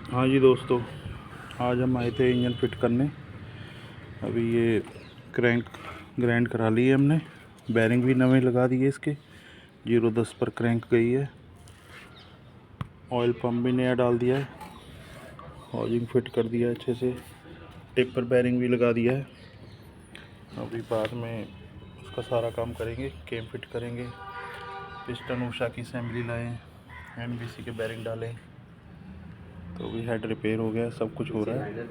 हाँ जी दोस्तों, आज हम आए थे इंजन फिट करने। अभी ये क्रैंक ग्राइंड करा ली है हमने, बैरिंग भी नवे लगा दिए इसके। 0-10 पर क्रैंक गई है। ऑयल पंप भी नया डाल दिया है, हॉजिंग फिट कर दिया है अच्छे से, टिप पर बैरिंग भी लगा दिया है। अभी बाद में उसका सारा काम करेंगे, केम फिट करेंगे, पिस्टन उषा की असेंबली लाएँ, NBC के बैरिंग डालें। तो भी हेड रिपेयर हो गया, सब कुछ हो रहा है।